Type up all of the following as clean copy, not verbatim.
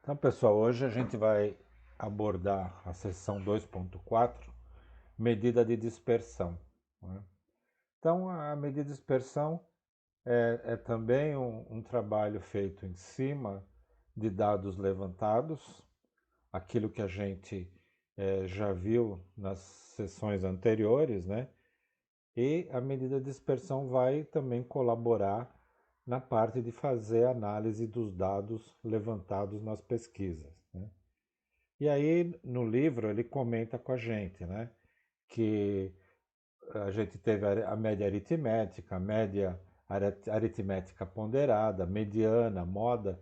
Então, pessoal, hoje a gente vai abordar a seção 2.4, medida de dispersão, né? Então, a medida de dispersão é também um trabalho feito em cima de dados levantados, aquilo que a gente já viu nas sessões anteriores, né? E a medida de dispersão vai também colaborar na parte de fazer análise dos dados levantados nas pesquisas, né? E aí, no livro, ele comenta com a gente, né, que a gente teve a média aritmética, a média aritmética ponderada, mediana, moda,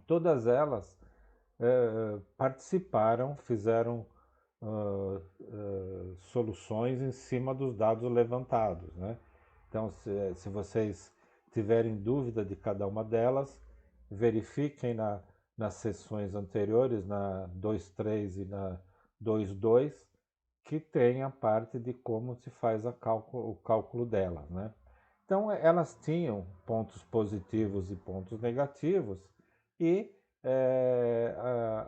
todas elas participaram, fizeram soluções em cima dos dados levantados, né? Então, se vocês tiverem dúvida de cada uma delas, verifiquem nas sessões anteriores, na 2.3 e na 2.2, que tem a parte de como se faz o cálculo delas, né? Então, elas tinham pontos positivos e pontos negativos, e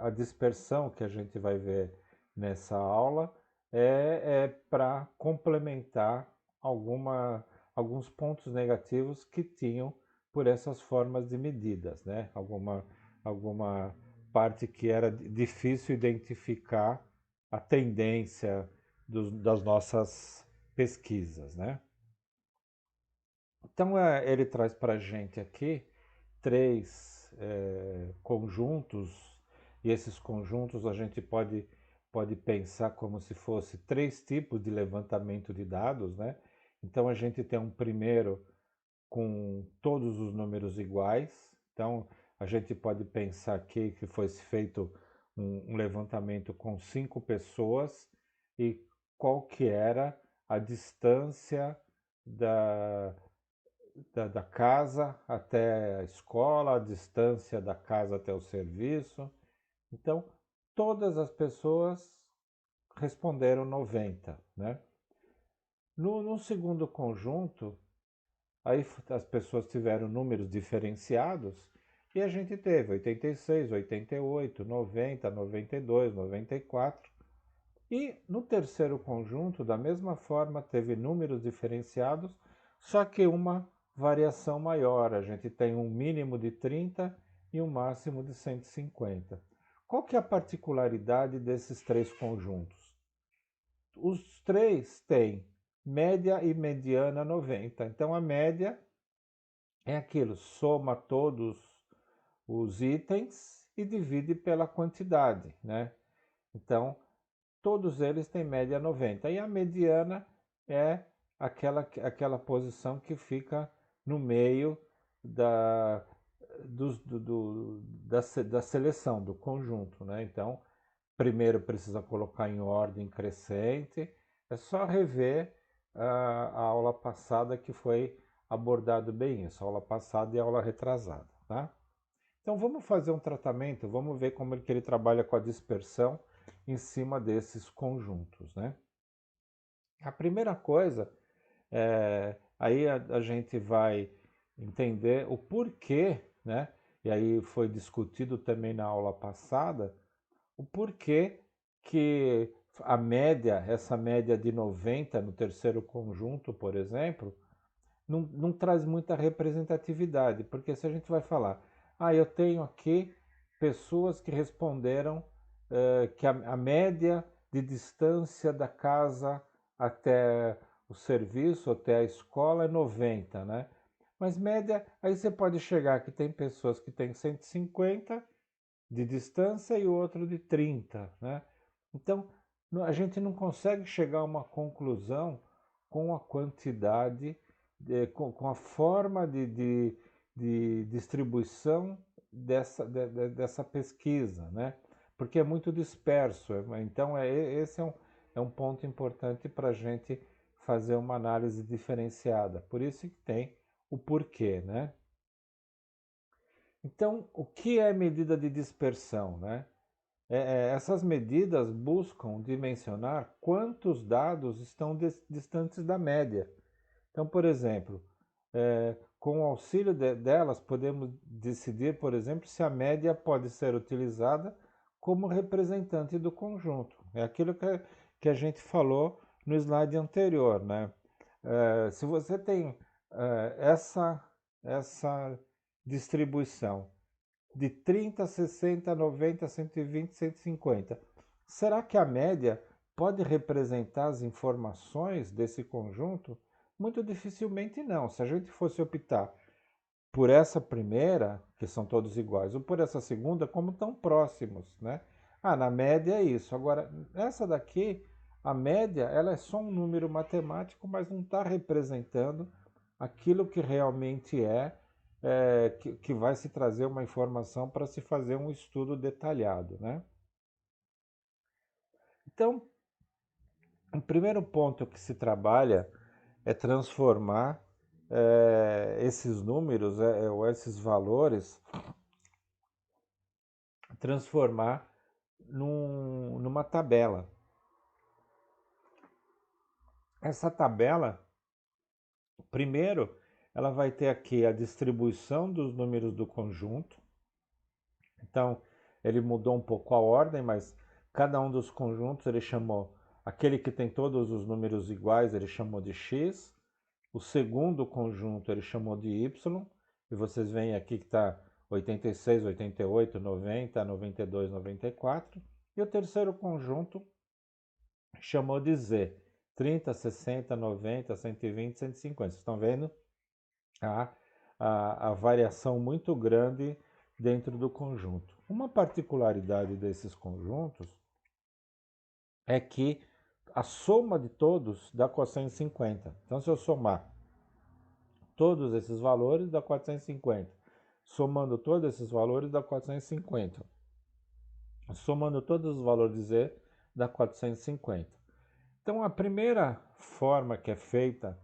a dispersão que a gente vai ver nessa aula é para complementar alguns pontos negativos que tinham por essas formas de medidas, né? Alguma parte que era difícil identificar a tendência das nossas pesquisas, né? Então, ele traz para a gente aqui três conjuntos, e esses conjuntos a gente pode pensar como se fosse três tipos de levantamento de dados, né? Então, a gente tem um primeiro com todos os números iguais. Então, a gente pode pensar aqui que foi feito um levantamento com 5 pessoas e qual que era a distância da, da casa até a escola, a distância da casa até o serviço. Então, todas as pessoas responderam 90, né? No segundo conjunto, aí as pessoas tiveram números diferenciados e a gente teve 86, 88, 90, 92, 94. E no terceiro conjunto, da mesma forma, teve números diferenciados, só que uma variação maior. A gente tem um mínimo de 30 e um máximo de 150. Qual que é a particularidade desses três conjuntos? Os três têm média e mediana 90. Então a média é aquilo, soma todos os itens e divide pela quantidade, né? Então, todos eles têm média 90. E a mediana é aquela posição que fica no meio da, da seleção, do conjunto, né? Então, primeiro precisa colocar em ordem crescente. É só rever a aula passada que foi abordado bem isso, a aula passada e a aula retrasada, tá? Então vamos fazer um tratamento, vamos ver como que ele trabalha com a dispersão em cima desses conjuntos, né? A primeira coisa, aí a gente vai entender o porquê, né? E aí foi discutido também na aula passada, o porquê que a média, essa média de 90 no terceiro conjunto, por exemplo, não traz muita representatividade, porque se a gente vai falar, eu tenho aqui pessoas que responderam que a média de distância da casa até o serviço, até a escola é 90, né? Mas média, aí você pode chegar que tem pessoas que têm 150 de distância e outro de 30, né? Então, a gente não consegue chegar a uma conclusão com a quantidade, com a forma de distribuição dessa pesquisa, né? Porque é muito disperso. Então, esse é um ponto importante para a gente fazer uma análise diferenciada. Por isso que tem o porquê, né? Então, o que é medida de dispersão, né? Essas medidas buscam dimensionar quantos dados estão distantes da média. Então, por exemplo, com o auxílio delas, podemos decidir, por exemplo, se a média pode ser utilizada como representante do conjunto. É aquilo que a gente falou no slide anterior, né? Se você tem essa distribuição de 30, 60, 90, 120, 150, será que a média pode representar as informações desse conjunto? Muito dificilmente não. Se a gente fosse optar por essa primeira, que são todos iguais, ou por essa segunda, como tão próximos, né? Ah, na média é isso. Agora, essa daqui, a média, ela é só um número matemático, mas não está representando aquilo que realmente que vai se trazer uma informação para se fazer um estudo detalhado, né? Então, o primeiro ponto que se trabalha é transformar esses números ou esses valores, transformar numa tabela. Essa tabela, primeiro, ela vai ter aqui a distribuição dos números do conjunto. Então, ele mudou um pouco a ordem, mas cada um dos conjuntos ele chamou, aquele que tem todos os números iguais, ele chamou de x. O segundo conjunto ele chamou de y, e vocês veem aqui que está 86, 88, 90, 92, 94. E o terceiro conjunto chamou de z, 30, 60, 90, 120, 150. Vocês estão vendo a, a variação muito grande dentro do conjunto. Uma particularidade desses conjuntos é que a soma de todos dá 450. Então, se eu somar todos esses valores, dá 450. Somando todos esses valores, dá 450. Somando todos os valores de Z, dá 450. Então, a primeira forma que é feita,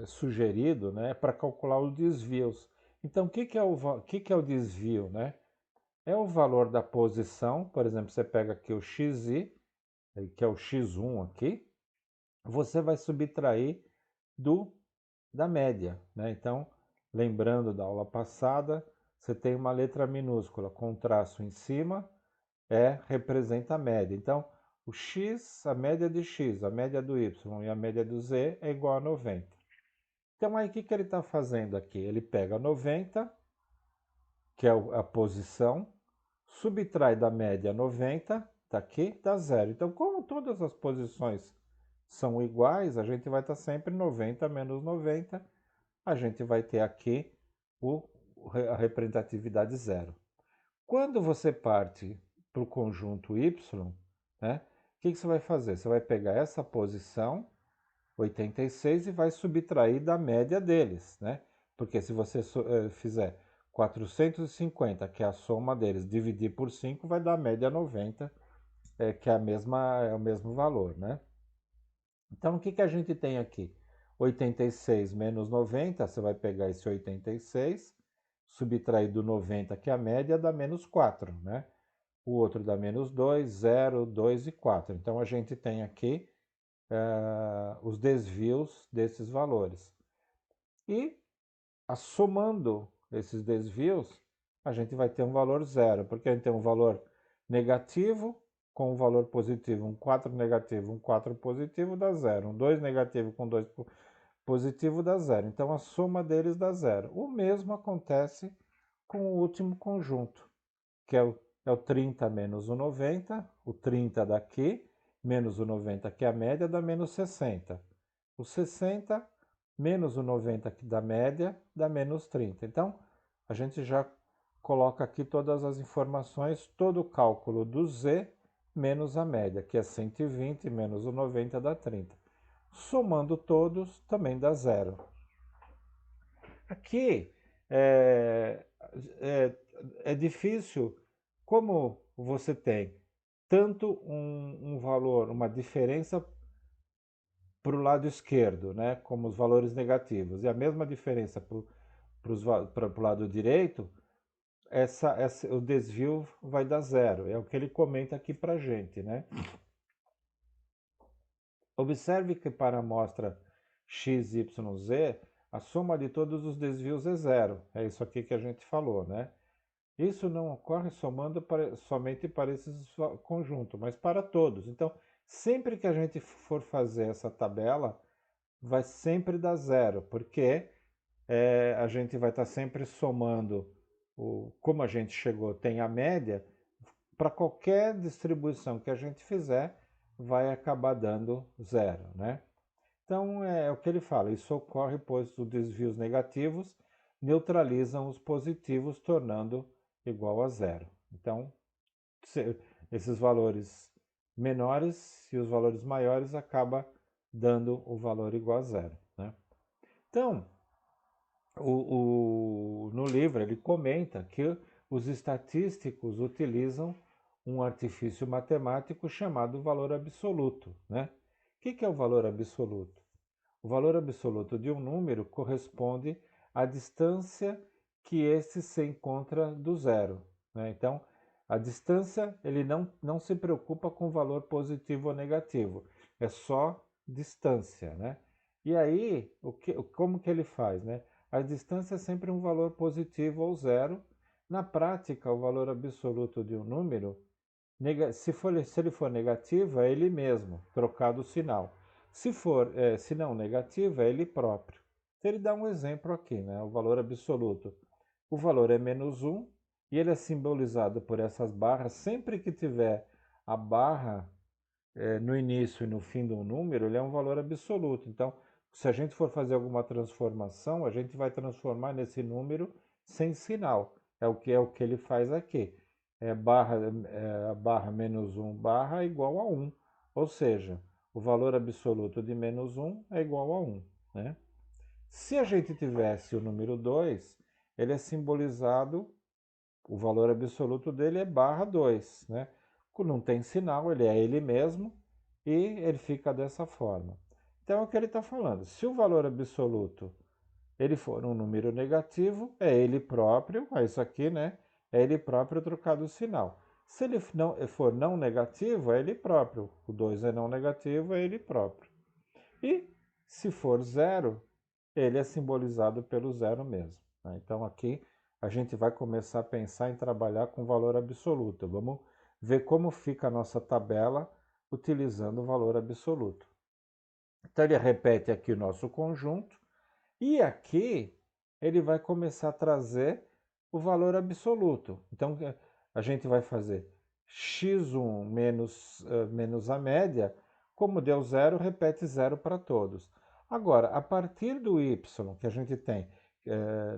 sugerido, né, para calcular os desvios. Então, que é o desvio? Né? É o valor da posição, por exemplo, você pega aqui o xi, que é o x1 aqui, você vai subtrair da média. Né? Então, lembrando da aula passada, você tem uma letra minúscula com traço em cima, representa a média. Então, o x, a média de x, a média do y e a média do z é igual a 90. Então, aí o que ele está fazendo aqui? Ele pega 90, que é a posição, subtrai da média 90, está aqui, dá zero. Então, como todas as posições são iguais, a gente vai estar sempre 90 menos 90, a gente vai ter aqui a representatividade zero. Quando você parte para o conjunto y, né, o que você vai fazer? Você vai pegar essa posição, 86, e vai subtrair da média deles, né? Porque se você fizer 450, que é a soma deles, dividir por 5, vai dar a média 90, que é o mesmo valor, né? Então, o que a gente tem aqui? 86 menos 90, você vai pegar esse 86, subtrair do 90, que é a média, dá menos 4, né? O outro dá menos 2, 0, 2 e 4. Então, a gente tem aqui os desvios desses valores. E, somando esses desvios, a gente vai ter um valor zero, porque a gente tem um valor negativo com um valor positivo, um 4 negativo, um 4 positivo dá zero, um 2 negativo com 2 positivo dá zero. Então, a soma deles dá zero. O mesmo acontece com o último conjunto, que é o 30 menos o 90, o 30 daqui, menos o 90, que é a média, dá menos 60. O 60 menos o 90, que dá média, dá menos 30. Então, a gente já coloca aqui todas as informações, todo o cálculo do Z menos a média, que é 120 menos o 90 dá 30. Somando todos, também dá zero. Aqui é, é difícil, como você tem tanto um valor, uma diferença para o lado esquerdo, né, como os valores negativos, e a mesma diferença para o lado direito, o desvio vai dar zero. É o que ele comenta aqui para a gente. Né? Observe que para a amostra x, y, z, a soma de todos os desvios é zero. É isso aqui que a gente falou, né? Isso não ocorre somente para esses conjuntos, mas para todos. Então, sempre que a gente for fazer essa tabela, vai sempre dar zero, porque a gente vai estar sempre somando, como a gente chegou, tem a média, para qualquer distribuição que a gente fizer, vai acabar dando zero, né? Então, é o que ele fala, isso ocorre pois os desvios negativos neutralizam os positivos, tornando igual a zero. Então, esses valores menores e os valores maiores acaba dando o valor igual a zero, né? Então, no livro ele comenta que os estatísticos utilizam um artifício matemático chamado valor absoluto, né? O que é o valor absoluto? O valor absoluto de um número corresponde à distância que esse se encontra do zero, né? Então, a distância, ele não se preocupa com o valor positivo ou negativo, é só distância, né? E aí, como que ele faz, né? A distância é sempre um valor positivo ou zero. Na prática, o valor absoluto de um número, se ele for negativo, é ele mesmo, trocado o sinal. Se não negativo, é ele próprio. Então, ele dá um exemplo aqui, né? O valor absoluto. O valor é menos 1 e ele é simbolizado por essas barras. Sempre que tiver a barra no início e no fim de um número, ele é um valor absoluto. Então, se a gente for fazer alguma transformação, a gente vai transformar nesse número sem sinal. É o que ele faz aqui. A barra menos 1 barra é igual a 1. Ou seja, o valor absoluto de menos 1 é igual a 1, né? Se a gente tivesse o número 2, ele é simbolizado, o valor absoluto dele é barra 2, né? Não tem sinal, ele é ele mesmo e ele fica dessa forma. Então é o que ele está falando. Se o valor absoluto ele for um número negativo, é ele próprio, é isso aqui, né? É ele próprio trocado o sinal. Se ele não for não negativo, é ele próprio. O 2 é não negativo, é ele próprio. E se for zero, ele é simbolizado pelo zero mesmo, né? Então aqui a gente vai começar a pensar em trabalhar com valor absoluto. Vamos ver como fica a nossa tabela utilizando o valor absoluto. Então ele repete aqui o nosso conjunto e aqui ele vai começar a trazer o valor absoluto. Então a gente vai fazer x1 menos a média, como deu zero, repete zero para todos. Agora, a partir do y que a gente tem,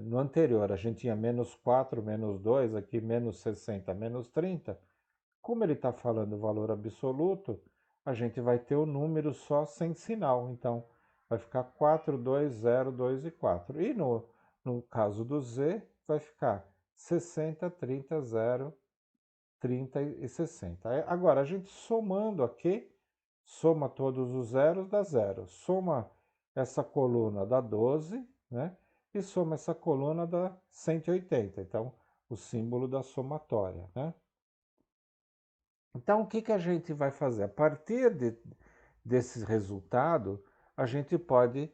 no anterior a gente tinha menos 4, menos 2, aqui menos 60, menos 30, como ele está falando o valor absoluto, a gente vai ter o número só sem sinal. Então, vai ficar 4, 2, 0, 2 e 4. E no caso do z, vai ficar 60, 30, 0, 30 e 60. Agora, a gente somando aqui, soma todos os zeros, dá zero. Soma essa coluna, dá 12, né? E soma essa coluna, dá 180. Então, o símbolo da somatória, né? Então, o que a gente vai fazer? A partir desse resultado, a gente pode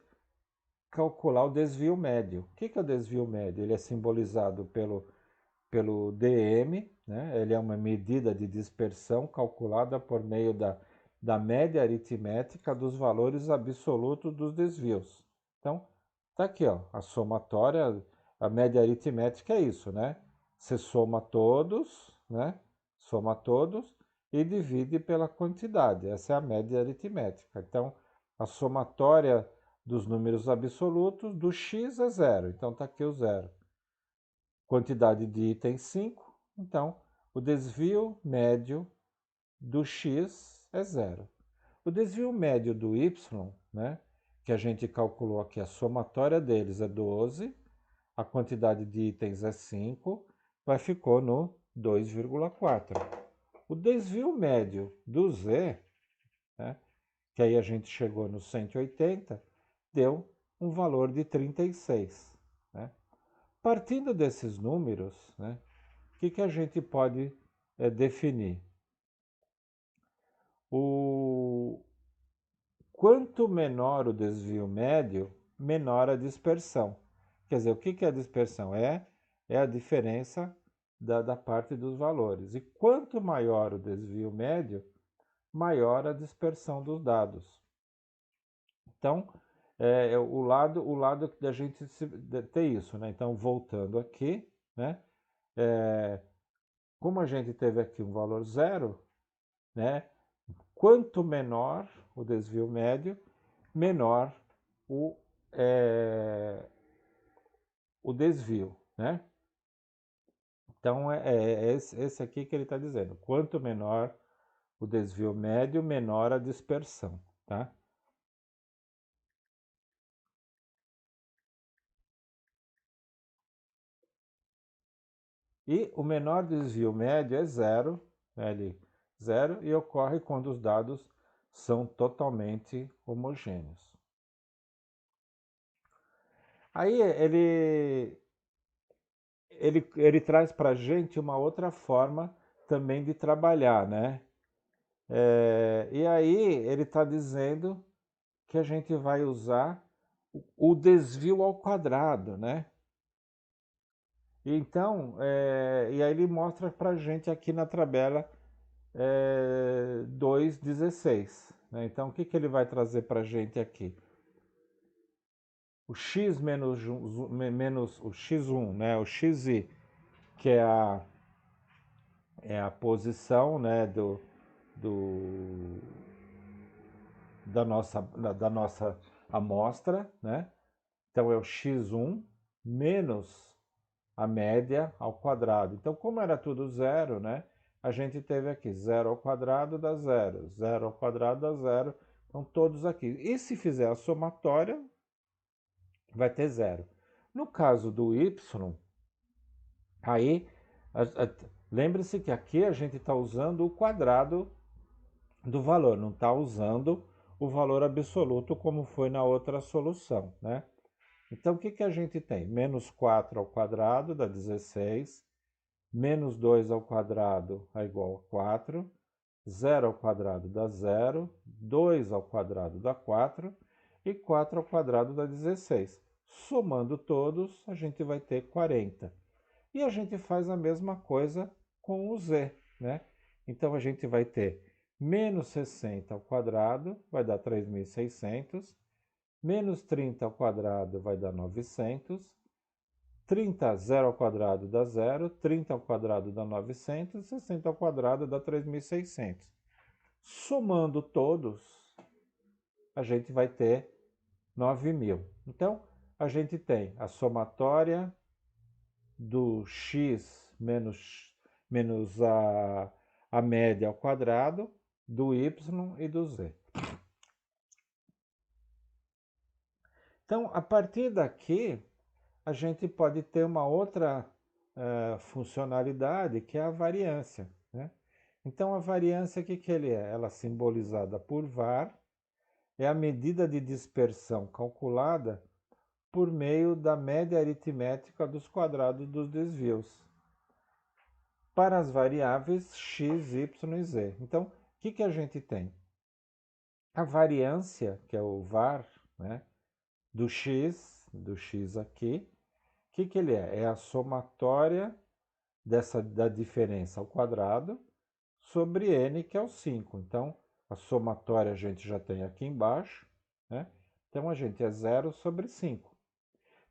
calcular o desvio médio. O que é o desvio médio? Ele é simbolizado pelo dm, né? Ele é uma medida de dispersão calculada por meio da média aritmética dos valores absolutos dos desvios. Então, tá aqui, ó, a somatória, a média aritmética é isso, né? Você soma todos, né? Soma todos e divide pela quantidade. Essa é a média aritmética. Então, a somatória dos números absolutos do x é zero. Então, tá aqui o zero. Quantidade de itens 5, então o desvio médio do x é zero. O desvio médio do y, né, que a gente calculou aqui, a somatória deles é 12, a quantidade de itens é 5, ficou no 2,4. O desvio médio do z, né, que aí a gente chegou no 180, deu um valor de 36. Né? Partindo desses números, né, o que a gente pode definir? Quanto menor o desvio médio, menor a dispersão. Quer dizer, o que é a dispersão? É a diferença da parte dos valores. E quanto maior o desvio médio, maior a dispersão dos dados. Então, o lado da gente ter isso, né? Então, voltando aqui, né? Como a gente teve aqui um valor zero, né? Quanto menor o desvio médio, menor o, é, o desvio, né? Então, é esse aqui que ele está dizendo. Quanto menor o desvio médio, menor a dispersão, tá? E o menor desvio médio é zero, L zero, e ocorre quando os dados são totalmente homogêneos. Aí ele traz para a gente uma outra forma também de trabalhar, né? E aí ele está dizendo que a gente vai usar o desvio ao quadrado, né? Então, e aí ele mostra para a gente aqui na tabela 2,16. Né? Então, o que ele vai trazer para a gente aqui? O x menos o x1, né? O xi, que é a posição, né, do, da nossa amostra, né? Então é o x1 menos a média ao quadrado. Então, como era tudo zero, né? A gente teve aqui zero ao quadrado dá zero, zero ao quadrado dá zero. Então, todos aqui. E se fizer a somatória, vai ter zero. No caso do y, aí, lembre-se que aqui a gente está usando o quadrado do valor, não está usando o valor absoluto como foi na outra solução, né? Então, o que a gente tem? Menos 4 ao quadrado dá 16, menos 2 ao quadrado é igual a 4, zero ao quadrado dá zero, 2 ao quadrado dá 4 e 4 ao quadrado dá 16. Somando todos, a gente vai ter 40. E a gente faz a mesma coisa com o z, né? Então a gente vai ter menos 60 ao quadrado vai dar 3.600, menos 30 ao quadrado vai dar 900, 30 zero ao quadrado dá zero, 30 ao quadrado dá 900, 60 ao quadrado dá 3.600. Somando todos, a gente vai ter 9.000. Então, a gente tem a somatória do x menos a média ao quadrado, do y e do z. Então, a partir daqui, a gente pode ter uma outra funcionalidade, que é a variância, né? Então, a variância, o que ele é? Ela é simbolizada por var, é a medida de dispersão calculada por meio da média aritmética dos quadrados dos desvios para as variáveis x, y e z. Então, o que a gente tem? A variância, que é o var, né, do x aqui, o que ele é? É a somatória da diferença ao quadrado sobre n, que é o 5. Então, a somatória a gente já tem aqui embaixo, né? Então, a gente é 0 sobre 5.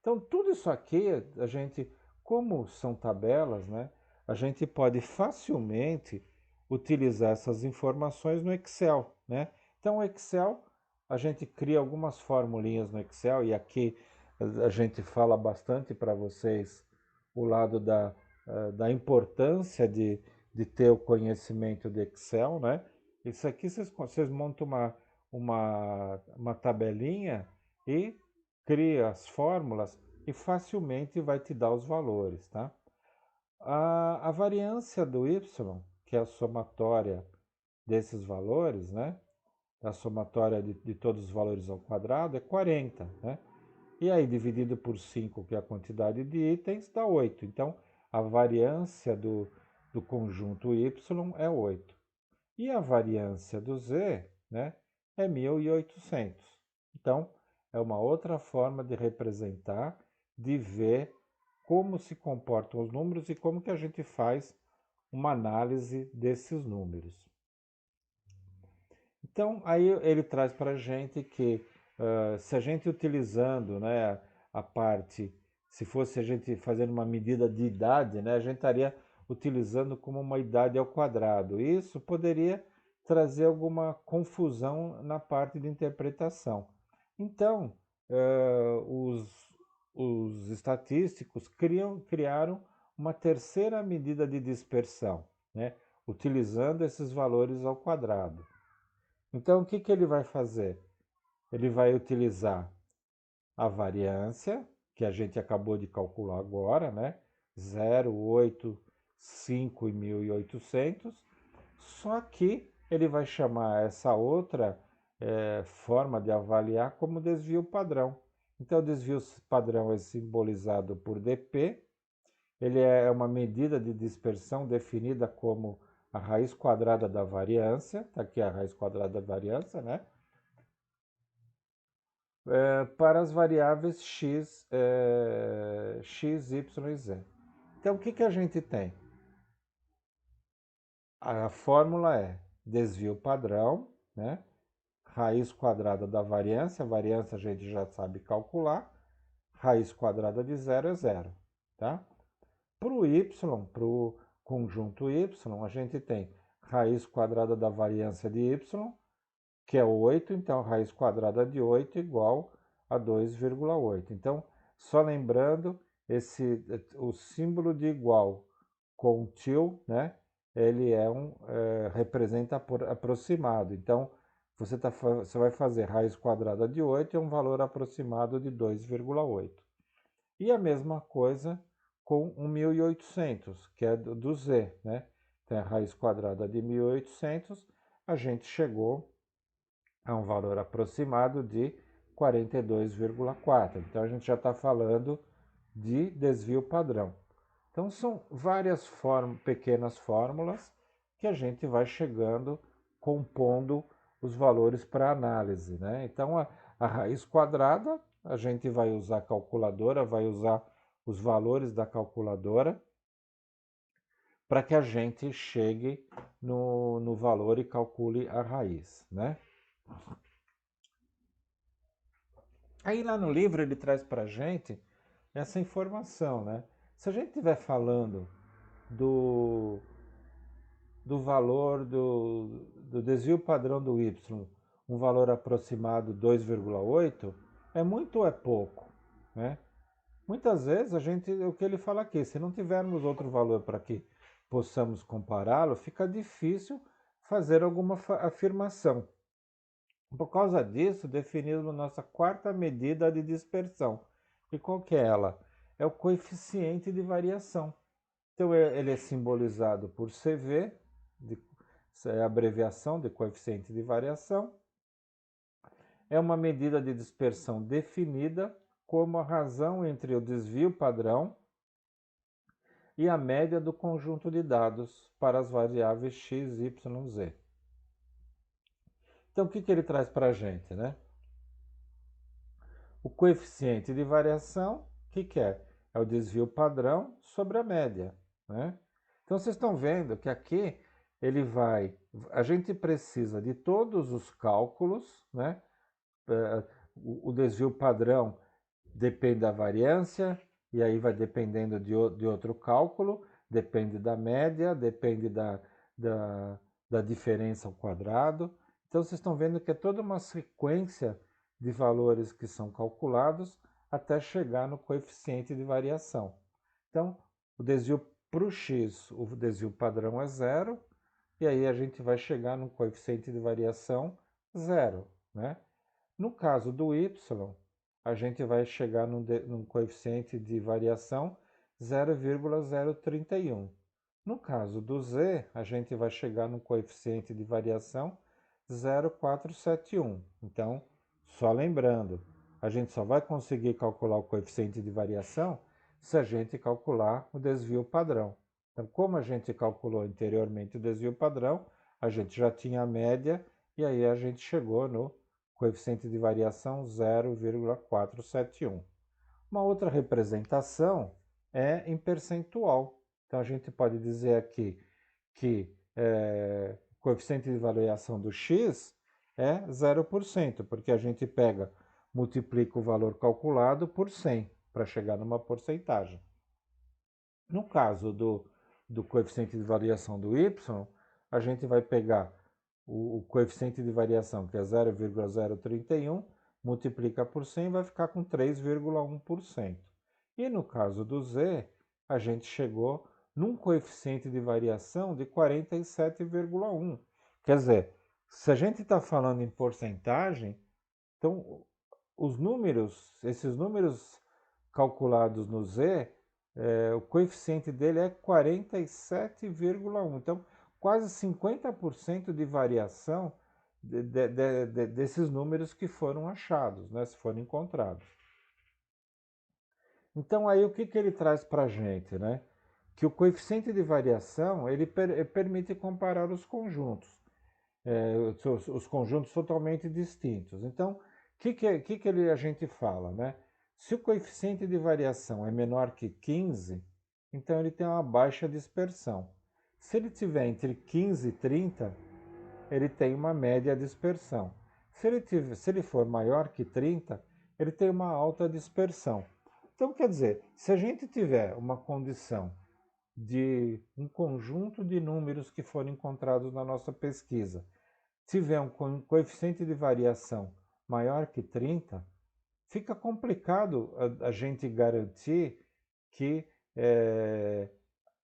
Então, tudo isso aqui, a gente, como são tabelas, né? A gente pode facilmente utilizar essas informações no Excel, né? Então, o Excel, a gente cria algumas formulinhas no Excel, e aqui a gente fala bastante para vocês o lado da importância de ter o conhecimento de Excel, né? Isso aqui vocês montam uma tabelinha e cria as fórmulas e facilmente vai te dar os valores, tá? A variância do y, que é a somatória desses valores, né? A somatória de todos os valores ao quadrado é 40, né? E aí, dividido por 5, que é a quantidade de itens, dá 8. Então, a variância do conjunto y é 8. E a variância do z, né, é 1.800. Então, é uma outra forma de representar, de ver como se comportam os números e como que a gente faz uma análise desses números. Então, aí ele traz para a gente que se a gente utilizando, né, a parte, se fosse a gente fazendo uma medida de idade, né, a gente estaria utilizando como uma idade ao quadrado. Isso poderia trazer alguma confusão na parte de interpretação. Então, os estatísticos criaram uma terceira medida de dispersão, né, utilizando esses valores ao quadrado. Então, o que que ele vai fazer? Ele vai utilizar a variância, que a gente acabou de calcular agora, né? 0, 8, 5 e 1800. Só que ele vai chamar essa outra forma de avaliar como desvio padrão. Então, o desvio padrão é simbolizado por dp. Ele é uma medida de dispersão definida como a raiz quadrada da variância. Está aqui a raiz quadrada da variância, né? Para as variáveis x, y e z. Então, o que que a gente tem? A fórmula é desvio padrão, né? Raiz quadrada da variância. A variância a gente já sabe calcular. Raiz quadrada de zero é zero, tá? Para o y, para o conjunto y, a gente tem raiz quadrada da variância de y, que é 8, então raiz quadrada de 8 igual a 2,8. Então, só lembrando, o símbolo de igual com til, né, ele representa aproximado. Então, você vai fazer raiz quadrada de 8 é um valor aproximado de 2,8. E a mesma coisa com o 1800, que é do z, né? Então, a raiz quadrada de 1800, a gente chegou a um valor aproximado de 42,4. Então a gente já está falando de desvio padrão. Então são várias pequenas fórmulas que a gente vai chegando, compondo os valores para análise, né? Então a raiz quadrada, a gente vai usar a calculadora, vai usar os valores da calculadora para que a gente chegue no valor e calcule a raiz, né? Aí lá no livro ele traz para a gente essa informação, né? Se a gente estiver falando do, do valor do desvio padrão do y, um valor aproximado 2,8, é muito ou é pouco, né? Muitas vezes o que ele fala aqui, se não tivermos outro valor para que possamos compará-lo, fica difícil fazer alguma afirmação. Por causa disso, definimos nossa quarta medida de dispersão. E qual que é ela? É o coeficiente de variação. Então, ele é simbolizado por CV, é a abreviação de coeficiente de variação. É uma medida de dispersão definida como a razão entre o desvio padrão e a média do conjunto de dados para as variáveis x, y, z. Então, o que ele traz para a gente, né? O coeficiente de variação, o que é? É o desvio padrão sobre a média, né? Então, vocês estão vendo que aqui a gente precisa de todos os cálculos, né? O desvio padrão depende da variância, e aí vai dependendo de outro cálculo, depende da média, depende da diferença ao quadrado. Então, vocês estão vendo que é toda uma sequência de valores que são calculados até chegar no coeficiente de variação. Então, o desvio para o x, o desvio padrão é zero, e aí a gente vai chegar no coeficiente de variação zero, né? No caso do y, a gente vai chegar num coeficiente de variação 0,031. No caso do z, a gente vai chegar num coeficiente de variação 0,471. Então, só lembrando, a gente só vai conseguir calcular o coeficiente de variação se a gente calcular o desvio padrão. Então, como a gente calculou anteriormente o desvio padrão, a gente já tinha a média e aí a gente chegou no coeficiente de variação 0,471. Uma outra representação é em percentual. Então, a gente pode dizer aqui que o coeficiente de variação do x é 0%, porque a gente multiplica o valor calculado por 100 para chegar numa porcentagem. No caso do coeficiente de variação do y, a gente vai pegar o coeficiente de variação, que é 0,031, multiplica por 100, vai ficar com 3,1%. E no caso do z, a gente chegou num coeficiente de variação de 47,1. Quer dizer, se a gente está falando em porcentagem, então esses números calculados no z, o coeficiente dele é 47,1. Então, quase 50% de variação desses números que foram achados, né, se foram encontrados. Então, aí o que ele traz para a gente? Né? Que o coeficiente de variação ele permite comparar os conjuntos, os conjuntos totalmente distintos. Então, o que a gente fala? Né? Se o coeficiente de variação é menor que 15, então ele tem uma baixa dispersão. Se ele tiver entre 15 e 30, ele tem uma média dispersão. Se ele for maior que 30, ele tem uma alta dispersão. Então, quer dizer, se a gente tiver uma condição de um conjunto de números que foram encontrados na nossa pesquisa, tiver um coeficiente de variação maior que 30, fica complicado a gente garantir que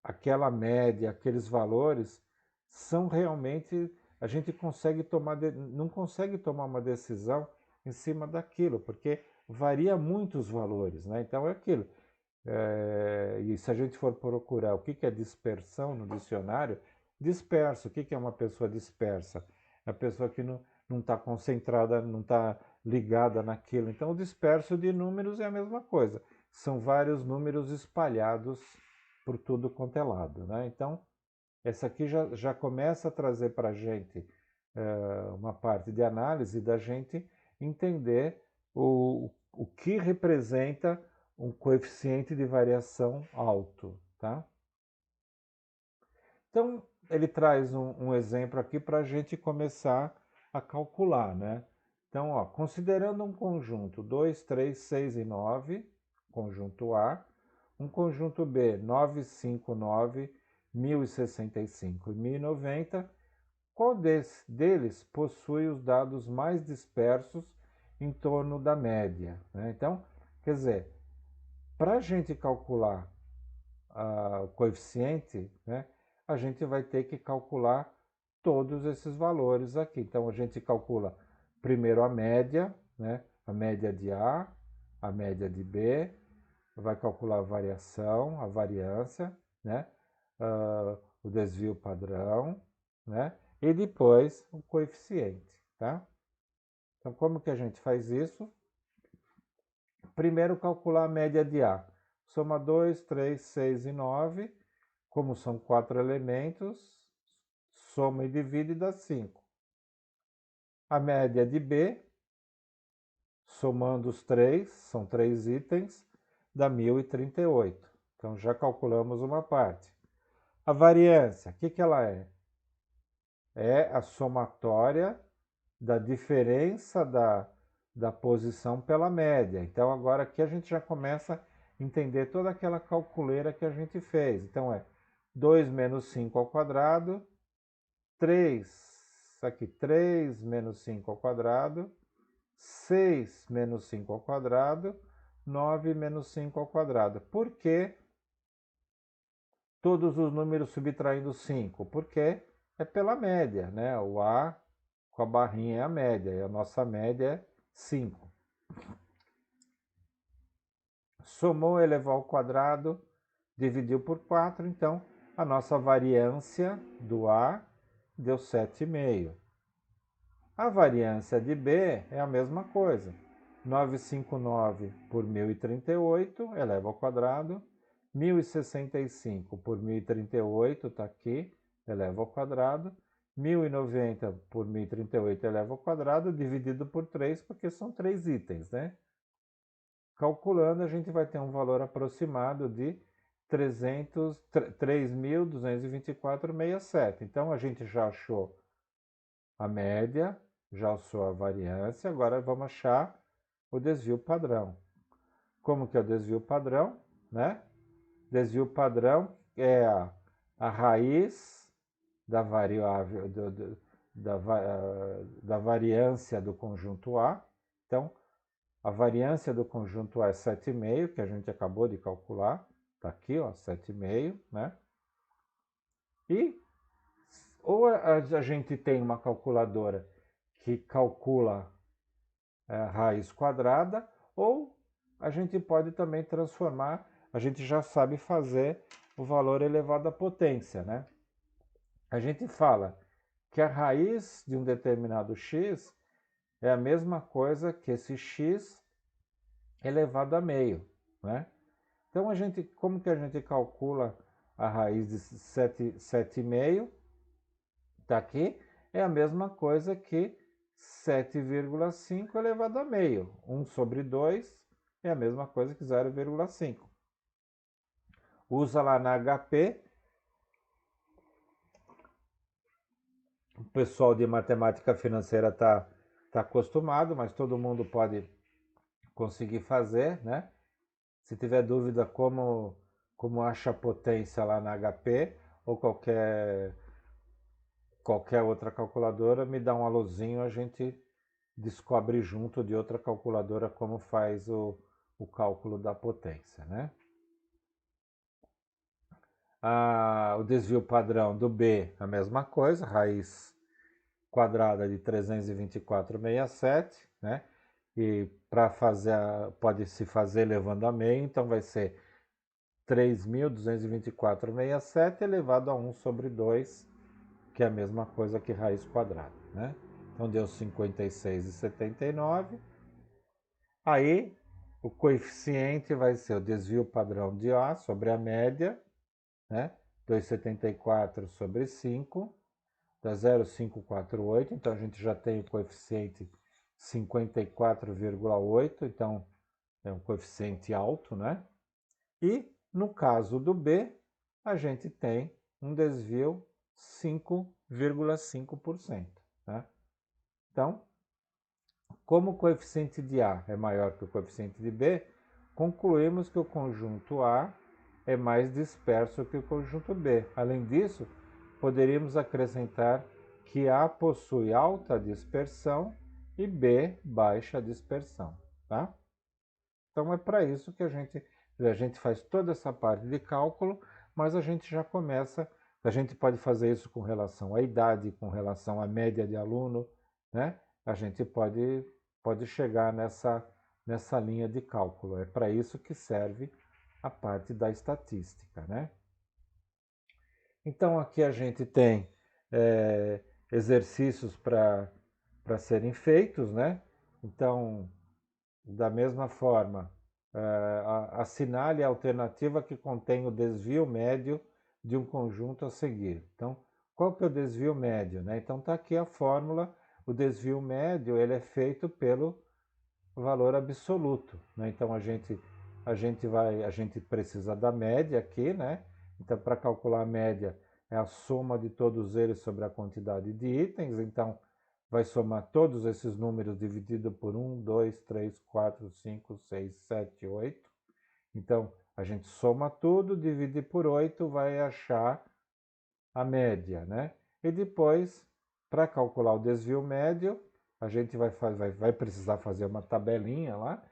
aquela média, aqueles valores são realmente, a gente não consegue tomar uma decisão em cima daquilo, porque varia muito os valores, né? Então é aquilo. E se a gente for procurar o que é dispersão no dicionário, disperso, o que é uma pessoa dispersa? É a pessoa que não está concentrada, não está ligada naquilo. Então, o disperso de números é a mesma coisa. São vários números espalhados por tudo quanto é lado. Né? Então, essa aqui já começa a trazer para a gente uma parte de análise da gente entender o que representa um coeficiente de variação alto. Tá? Então, ele traz um exemplo aqui para a gente começar a calcular. Né? Então, ó, considerando um conjunto 2, 3, 6 e 9, conjunto A, um conjunto B 9, 5, 9, 1065 e 1090, qual deles possui os dados mais dispersos em torno da média? Né? Então, quer dizer, para a gente calcular o coeficiente, né, a gente vai ter que calcular todos esses valores aqui. Então, a gente calcula primeiro a média, né, a média de A, a média de B, vai calcular a variação, a variância, né, o desvio padrão, né, e depois o coeficiente. Tá? Então, como que a gente faz isso? Primeiro, calcular a média de A. Soma 2, 3, 6 e 9. Como são 4 elementos, soma e divide e dá 5. A média de B, somando os 3, são 3 itens, dá 1038. Então já calculamos uma parte. A variância, o que ela é? É a somatória da diferença da posição pela média. Então agora aqui a gente já começa a entender toda aquela calculeira que a gente fez. Então é 2 menos 5 ao quadrado, 3 menos 5 ao quadrado, 6 menos 5 ao quadrado, 9 menos 5 ao quadrado. Por que todos os números subtraindo 5? Porque é pela média, né? O A com a barrinha é a média, e a nossa média é 5. Somou elevar ao quadrado, dividiu por 4, então a nossa variância do A deu 7,5. A variância de B é a mesma coisa. 959 por 1038 eleva ao quadrado. 1065 por 1038 está aqui, eleva ao quadrado. 1090 por 1038 elevado ao quadrado, dividido por 3, porque são 3 itens, né? Calculando, a gente vai ter um valor aproximado de 3.224,67. Então, a gente já achou a média, já achou a variância, agora vamos achar o desvio padrão. Como que é o desvio padrão, né? Desvio padrão é a raiz da variável da variância do conjunto A. Então, a variância do conjunto A é 7,5, que a gente acabou de calcular. Está aqui, ó, 7,5, né? E ou a gente tem uma calculadora que calcula a raiz quadrada, ou a gente pode também transformar, a gente já sabe fazer o valor elevado à potência, né? A gente fala que a raiz de um determinado x é a mesma coisa que esse x elevado a meio, né? Então, como que a gente calcula a raiz de 7,5? Está aqui, é a mesma coisa que 7,5 elevado a meio. 1 sobre 2 é a mesma coisa que 0,5. Usa lá na HP. O pessoal de matemática financeira está acostumado, mas todo mundo pode conseguir fazer, né? Se tiver dúvida como acha a potência lá na HP ou qualquer outra calculadora, me dá um alôzinho, a gente descobre junto de outra calculadora como faz o cálculo da potência, né? O desvio padrão do B, a mesma coisa, raiz quadrada de 324,67, né? E para fazer, pode se fazer levando a meio, então vai ser 3.224,67 elevado a 1 sobre 2, que é a mesma coisa que raiz quadrada, né? Então deu 56,79. Aí o coeficiente vai ser o desvio padrão de A sobre a média, né? 2,74 sobre 5, dá 0,548, então a gente já tem o coeficiente 54,8, então é um coeficiente alto, né? E no caso do B, a gente tem um desvio 5,5%. Né? Então, como o coeficiente de A é maior que o coeficiente de B, concluímos que o conjunto A é mais disperso que o conjunto B. Além disso, poderíamos acrescentar que A possui alta dispersão e B baixa dispersão. Tá? Então é para isso que a gente faz toda essa parte de cálculo, mas a gente já começa, a gente pode fazer isso com relação à idade, com relação à média de aluno, né? A gente pode chegar nessa linha de cálculo. É para isso que serve a parte da estatística, né? Então aqui a gente tem exercícios para serem feitos, né? Então, da mesma forma, assinale a alternativa que contém o desvio médio de um conjunto a seguir. Então, qual que é o desvio médio? Né? Então, está aqui a fórmula. O desvio médio ele é feito pelo valor absoluto. Né? Então, a gente precisa da média aqui, né? Então, para calcular a média, é a soma de todos eles sobre a quantidade de itens. Então, vai somar todos esses números dividido por 1, 2, 3, 4, 5, 6, 7, 8. Então, a gente soma tudo, divide por 8, vai achar a média, né? E depois, para calcular o desvio médio, a gente vai precisar fazer uma tabelinha lá,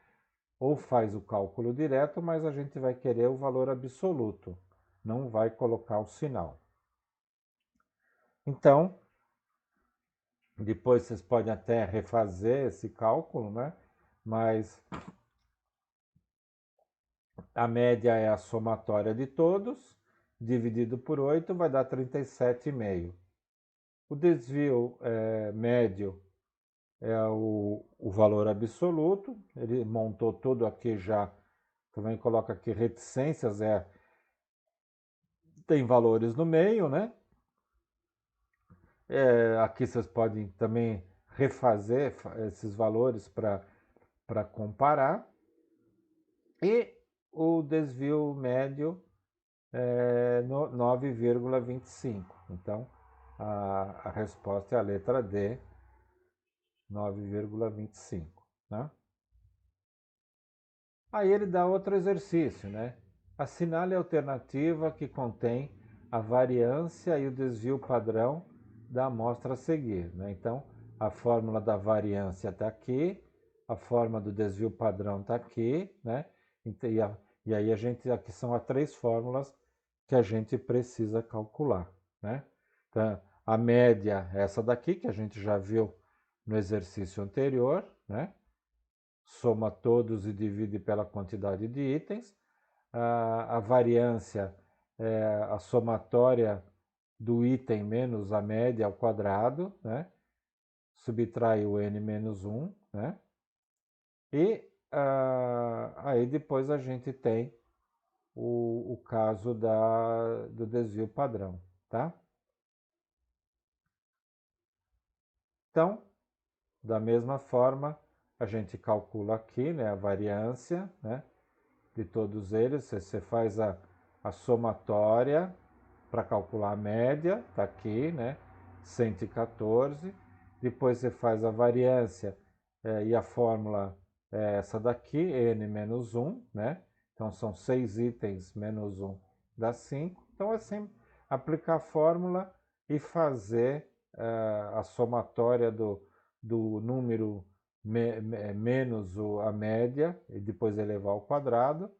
ou faz o cálculo direto, mas a gente vai querer o valor absoluto, não vai colocar o sinal. Então, depois vocês podem até refazer esse cálculo, né? Mas a média é a somatória de todos, dividido por 8, vai dar 37,5. O desvio médio é o valor absoluto, ele montou tudo aqui já, também coloca aqui reticências, tem valores no meio, né? Aqui vocês podem também refazer esses valores para comparar. E o desvio médio é 9,25. Então, a resposta é a letra D, 9,25. Né? Aí ele dá outro exercício, né? Assinale a alternativa que contém a variância e o desvio padrão da amostra a seguir. Né? Então, a fórmula da variância está aqui, a fórmula do desvio padrão está aqui, né? E aí aqui são as três fórmulas que a gente precisa calcular, né? Então, a média é essa daqui, que a gente já viu no exercício anterior, né? Soma todos e divide pela quantidade de itens. A variância é a somatória do item menos a média ao quadrado, né? Subtrai o n menos 1, né? E aí depois a gente tem o caso do desvio padrão, tá? Então, da mesma forma, a gente calcula aqui, né, a variância, né, de todos eles. Você faz a somatória para calcular a média, tá aqui, né, 114. Depois você faz a variância e a fórmula é essa daqui, n menos 1, né? Então são 6 itens menos 1 dá 5. Então é sempre aplicar a fórmula e fazer a somatória do número menos a média e depois elevar ao quadrado.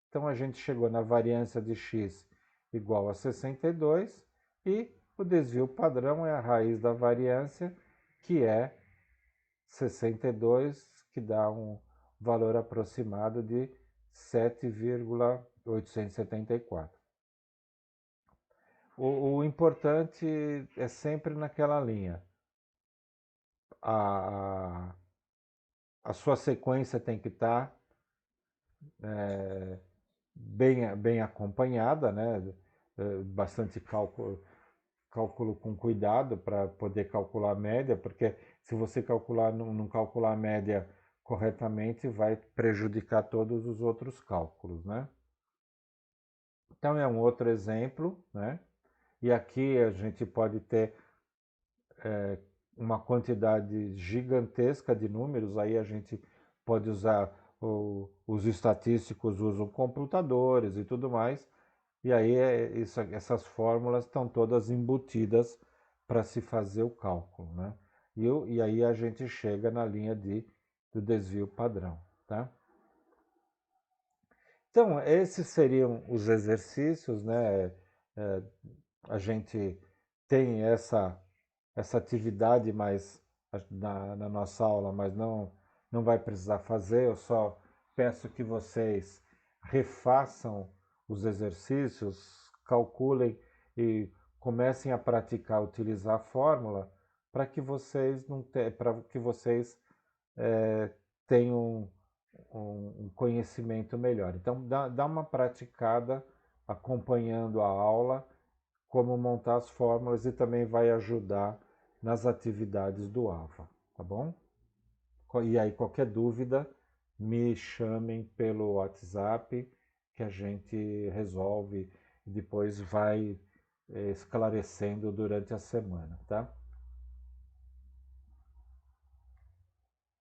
Então a gente chegou na variância de x igual a 62 e o desvio padrão é a raiz da variância, que é 62, que dá um valor aproximado de 7,874. O importante é sempre naquela linha. A, a sua sequência tem que estar bem acompanhada, né? Bastante cálculo com cuidado para poder calcular a média, porque se você não calcular a média corretamente, vai prejudicar todos os outros cálculos, né? Então é um outro exemplo, né? E aqui a gente pode ter uma quantidade gigantesca de números, aí a gente pode usar, os estatísticos usam computadores e tudo mais, e aí essas fórmulas estão todas embutidas para se fazer o cálculo, né? E aí a gente chega na linha do desvio padrão, tá? Então, esses seriam os exercícios, né? A gente tem essa atividade mais na nossa aula, mas não vai precisar fazer. Eu só peço que vocês refaçam os exercícios, calculem e comecem a praticar utilizar a fórmula para que vocês não para que vocês tenham um conhecimento melhor. Então dá uma praticada acompanhando a aula, como montar as fórmulas, e também vai ajudar nas atividades do AVA, tá bom? E aí qualquer dúvida, me chamem pelo WhatsApp que a gente resolve e depois vai esclarecendo durante a semana, tá?